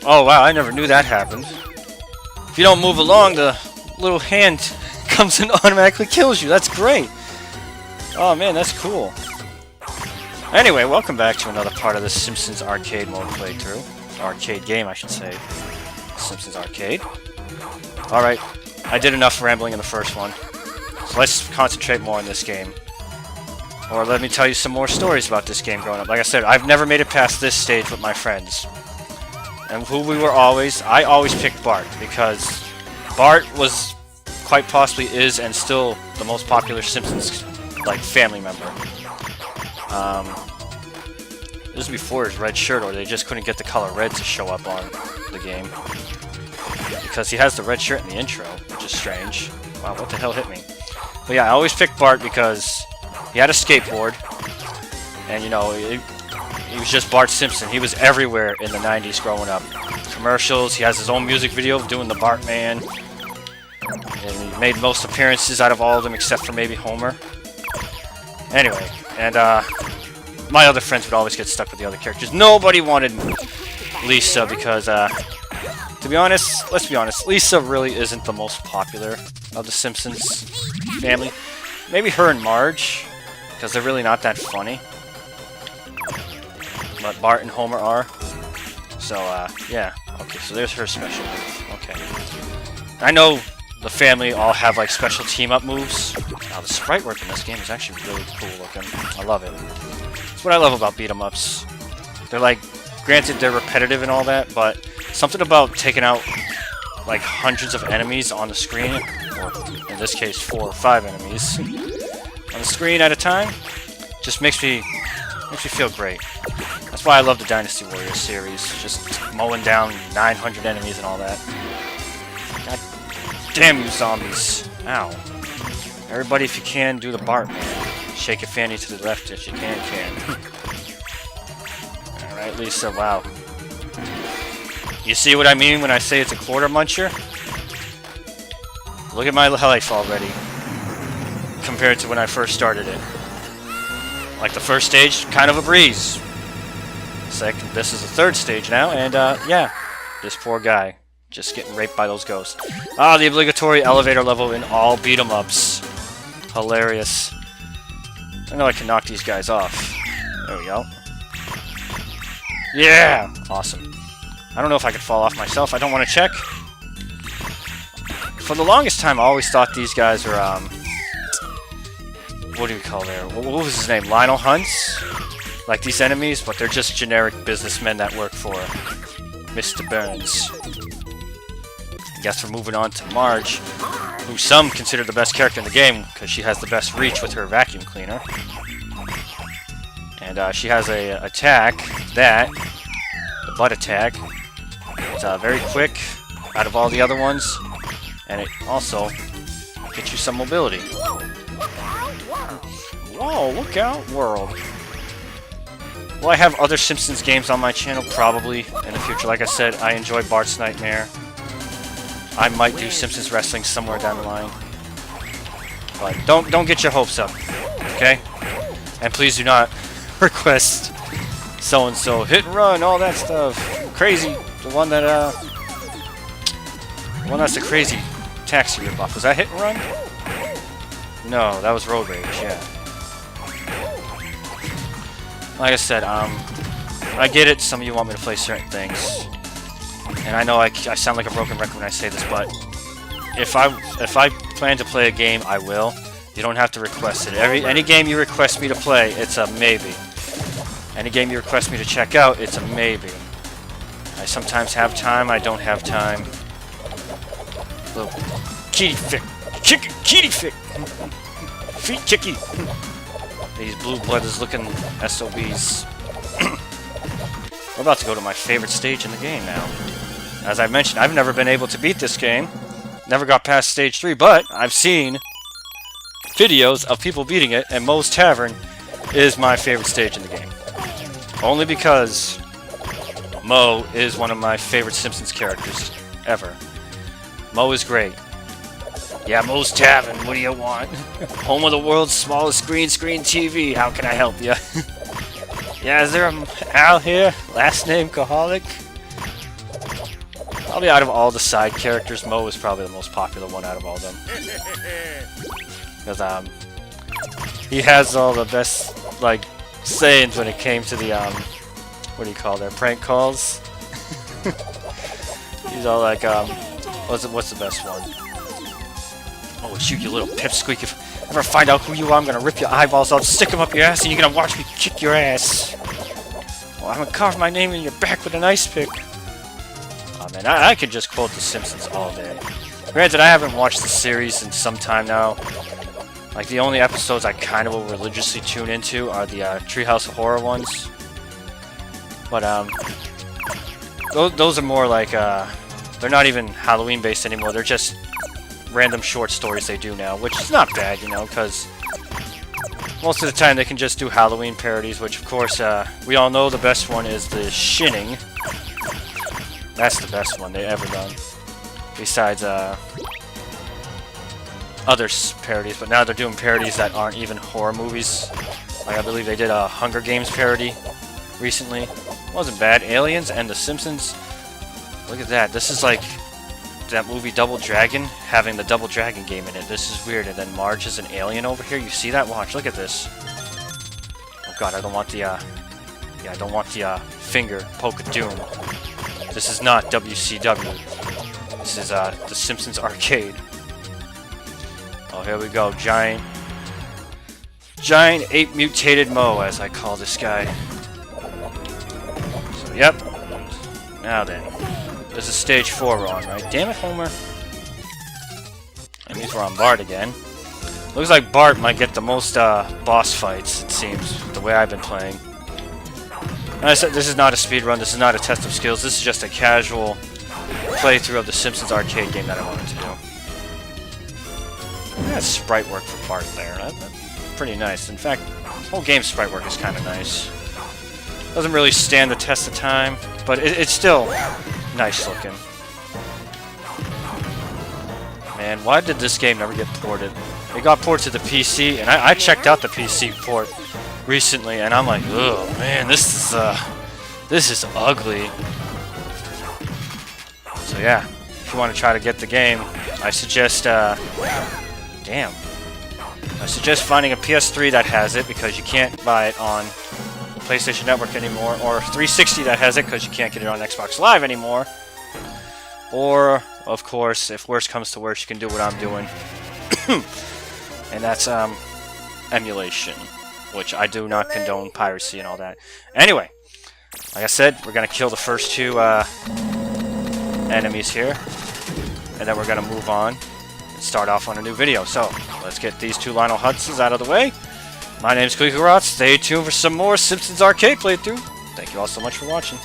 Oh wow, I never knew that happened. If you don't move along, the little hand comes and automatically kills you. That's great. Oh man, that's cool. Anyway, welcome back to another part of the Simpsons Arcade mode playthrough. Arcade game, I should say. Simpsons Arcade. Alright, I did enough rambling in the first one. So let's concentrate more on this game. Or let me tell you some more stories about this game growing up. Like I said, I've never made it past this stage with my friends. And who we were always... I always picked Bart, because Bart was, quite possibly is, and still the most popular Simpsons, like, family member. This was before his red shirt, or they just couldn't get the color red to show up on the game. Because he has the red shirt in the intro, which is strange. Wow, what the hell hit me? But yeah, I always picked Bart because he had a skateboard. And, you know, he was just Bart Simpson. He was everywhere in the 90s growing up. Commercials, he has his own music video of doing the Bart Man. And he made most appearances out of all of them except for maybe Homer. Anyway, and my other friends would always get stuck with the other characters. Nobody wanted Lisa because, to be honest, let's be honest, Lisa really isn't the most popular of the Simpsons family. Maybe her and Marge, because they're really not that funny. But Bart and Homer are. So, yeah. Okay, so there's her special move. Okay. I know the family all have, like, special team-up moves. Now, the sprite work in this game is actually really cool looking. I love it. That's what I love about beat-em-ups. They're, like, granted, they're repetitive and all that, but something about taking out, like, hundreds of enemies on the screen, or in this case, 4 or 5 enemies, on the screen at a time, just makes me feel great. That's why I love the Dynasty Warriors series, just mowing down 900 enemies and all that. God damn you zombies. Ow. Everybody, if you can, do the Bart Man. Shake your fanny to the left if you can. Alright, Lisa, wow. You see what I mean when I say it's a quarter muncher? Look at my life already, compared to when I first started it. Like the first stage, kind of a breeze. Second, this is the third stage now, and yeah, this poor guy just getting raped by those ghosts. Ah, the obligatory elevator level in all beat-em-ups. Hilarious. I know I can knock these guys off. There we go. Yeah! Awesome. I don't know if I could fall off myself. I don't want to check. For the longest time, I always thought these guys were, what do we call there? What was his name? Lionel Hunts? Like these enemies, but they're just generic businessmen that work for Mr. Burns. I guess we're moving on to Marge, who some consider the best character in the game because she has the best reach with her vacuum cleaner. And she has a attack that, the butt attack, it's very quick out of all the other ones, and it also gets you some mobility. Whoa, look out, world. Will I have other Simpsons games on my channel? Probably in the future. Like I said, I enjoy Bart's Nightmare. I might do Simpsons Wrestling somewhere down the line. But don't get your hopes up, okay? And please do not request so-and-so, hit and run, all that stuff. Crazy, the one that's the crazy taxi ripoff. Was that hit and run? No, that was Road Rage, yeah. Like I said, I get it, some of you want me to play certain things. And I know I sound like a broken record when I say this, but if I plan to play a game, I will. You don't have to request it. Any game you request me to play, it's a maybe. Any game you request me to check out, it's a maybe. I sometimes have time, I don't have time. Little kitty fick. Kitty fick! Feet kicky! These blue-blooded looking SOBs. We're about to go to my favorite stage in the game now. As I mentioned, I've never been able to beat this game. Never got past stage 3, but I've seen videos of people beating it, and Moe's Tavern is my favorite stage in the game. Only because Moe is one of my favorite Simpsons characters ever. Moe is great. Yeah, Moe's Tavern, what do you want? Home of the world's smallest green screen TV, how can I help you? Yeah, is there a Al here? Last name Kaholic? Probably out of all the side characters, Mo is probably the most popular one out of all of them. Because, he has all the best, like, sayings when it came to the, what do you call their prank calls? He's all like, what's the best one? Oh, it's you little pipsqueak. If I ever find out who you are, I'm gonna rip your eyeballs out, stick them up your ass, and you're gonna watch me kick your ass. Oh, I'm gonna carve my name in your back with an ice pick. Oh man, I could just quote The Simpsons all day. Granted, I haven't watched the series in some time now. Like, the only episodes I kind of will religiously tune into are the Treehouse of Horror ones. But, those are more like, they're not even Halloween-based anymore. They're just random short stories they do now, which is not bad, you know, because most of the time they can just do Halloween parodies, which, of course, we all know the best one is the Shinning. That's the best one they've ever done. Besides, other parodies, but now they're doing parodies that aren't even horror movies. Like, I believe they did a Hunger Games parody recently. Wasn't bad. Aliens and The Simpsons. Look at that. This is like that movie Double Dragon having the Double Dragon game in it. This is weird. And then Marge is an alien over here. You see that? Watch. Look at this. Oh god, I don't want the I don't want the finger poke of doom. This is not WCW. This is The Simpsons Arcade. Oh, here we go. Giant ape mutated Mo, as I call this guy. So, yep. Now then. This is stage 4 we're on, right? Damn it, Homer. That means we're on Bart again. Looks like Bart might get the most boss fights, it seems, the way I've been playing. And I said this is not a speedrun, this is not a test of skills, this is just a casual playthrough of the Simpsons Arcade game that I wanted to do. That's sprite work for Bart there. That's pretty nice. In fact, the whole game's sprite work is kind of nice. Doesn't really stand the test of time, but it's still nice looking. Man, why did this game never get ported? It got ported to the PC, and I checked out the PC port recently, and I'm like, oh man, this is ugly. So yeah, if you want to try to get the game, I suggest I suggest finding a PS3 that has it, because you can't buy it on PlayStation Network anymore, or 360 that has it, because you can't get it on Xbox Live anymore. Or, of course, if worse comes to worse, you can do what I'm doing. And that's emulation, which I do not condone piracy and all that. Anyway, like I said, we're going to kill the first 2 enemies here, and then we're going to move on and start off on a new video. So, let's get these 2 Lionel Hudsons out of the way. My name's Clinkeroith. Stay tuned for some more Simpsons Arcade playthrough. Thank you all so much for watching.